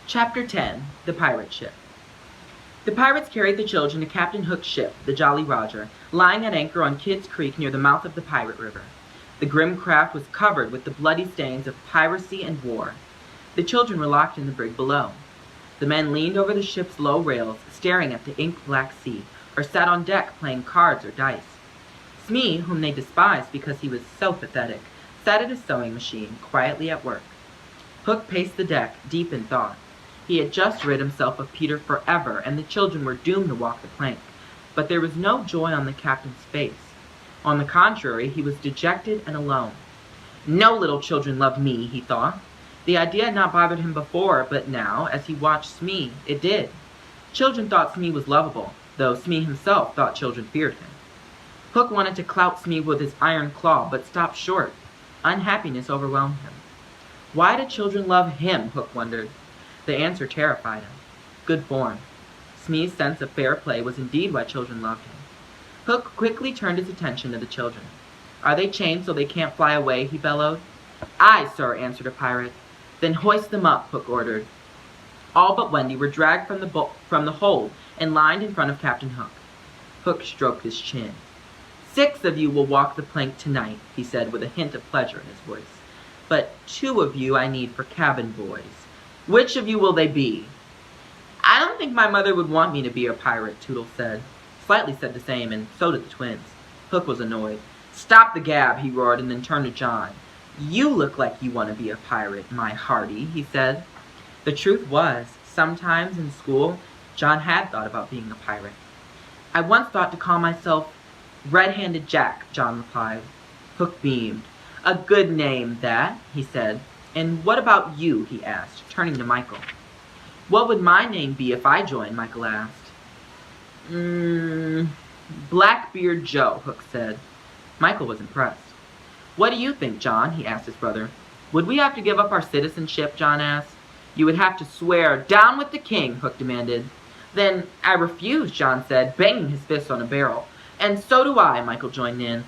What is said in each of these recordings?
Chapter 10. The Pirate Ship. The pirates carried the children to Captain Hook's ship, the Jolly Roger, lying at anchor on Kidd's Creek near the mouth of the Pirate River. The grim craft was covered with the bloody stains of piracy and war. The children were locked in the brig below. The men leaned over the ship's low rails, staring at the ink-black sea, or sat on deck playing cards or dice. Smee, whom they despised because he was so pathetic, sat at his sewing machine, quietly at work. Hook paced the deck, deep in thought. He had just rid himself of Peter forever, and the children were doomed to walk the plank. But there was no joy on the captain's face. On the contrary, he was dejected and alone. No little children love me, he thought. The idea had not bothered him before, but now, as he watched Smee, it did. Children thought Smee was lovable, though Smee himself thought children feared him. Hook wanted to clout Smee with his iron claw, but stopped short. Unhappiness overwhelmed him. Why did children love him, Hook wondered. The answer terrified him. Good form. Smee's sense of fair play was indeed why children loved him. Hook quickly turned his attention to the children. Are they chained so they can't fly away? He bellowed. Aye, sir, answered a pirate. Then hoist them up, Hook ordered. All but Wendy were dragged from the hold and lined in front of Captain Hook. Hook stroked his chin. 6 of you will walk the plank tonight, he said with a hint of pleasure in his voice. But 2 of you I need for cabin boys. Which of you will they be? I don't think my mother would want me to be a pirate, Toodle said. Slightly said the same, and so did the twins. Hook was annoyed. Stop the gab, he roared, and then turned to John. You look like you want to be a pirate, my hearty, he said. The truth was, sometimes in school, John had thought about being a pirate. I once thought to call myself Red-Handed Jack, John replied. Hook beamed. A good name, that, he said. And what about you, he asked, turning to Michael. What would my name be if I joined, Michael asked. Blackbeard Joe, Hook said. Michael was impressed. What do you think, John? He asked his brother. Would we have to give up our citizenship, John asked. You would have to swear, down with the king, Hook demanded. Then I refuse, John said, banging his fist on a barrel. And so do I, Michael joined in.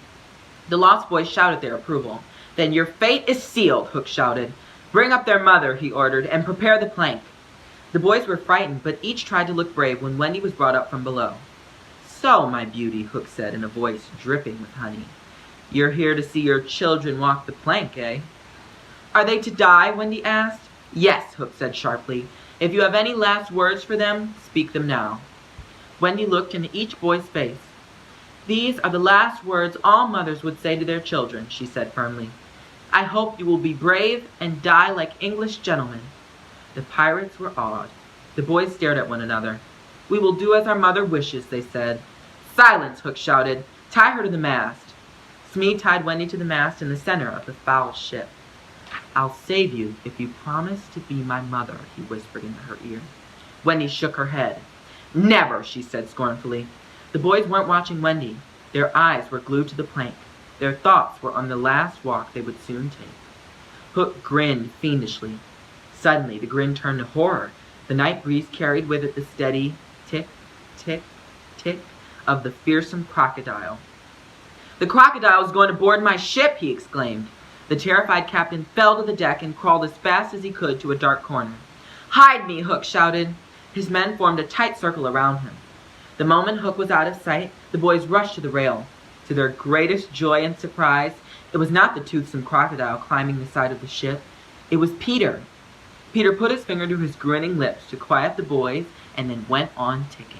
The lost boys shouted their approval. Then your fate is sealed, Hook shouted. Bring up their mother, he ordered, and prepare the plank. The boys were frightened, but each tried to look brave when Wendy was brought up from below. So, my beauty, Hook said in a voice dripping with honey. You're here to see your children walk the plank, eh? Are they to die? Wendy asked. Yes, Hook said sharply. If you have any last words for them, speak them now. Wendy looked into each boy's face. These are the last words all mothers would say to their children, she said firmly. I hope you will be brave and die like English gentlemen. The pirates were awed. The boys stared at one another. We will do as our mother wishes, they said. Silence, Hook shouted. Tie her to the mast. Smee tied Wendy to the mast in the center of the foul ship. I'll save you if you promise to be my mother, he whispered into her ear. Wendy shook her head. Never, she said scornfully. The boys weren't watching Wendy. Their eyes were glued to the plank. Their thoughts were on the last walk they would soon take. Hook grinned fiendishly. Suddenly, the grin turned to horror. The night breeze carried with it the steady tick, tick, tick of the fearsome crocodile. The crocodile is going to board my ship, he exclaimed. The terrified captain fell to the deck and crawled as fast as he could to a dark corner. Hide me, Hook shouted. His men formed a tight circle around him. The moment Hook was out of sight, the boys rushed to the rail. To their greatest joy and surprise, it was not the toothsome crocodile climbing the side of the ship. It was Peter. Peter put his finger to his grinning lips to quiet the boys and then went on ticking.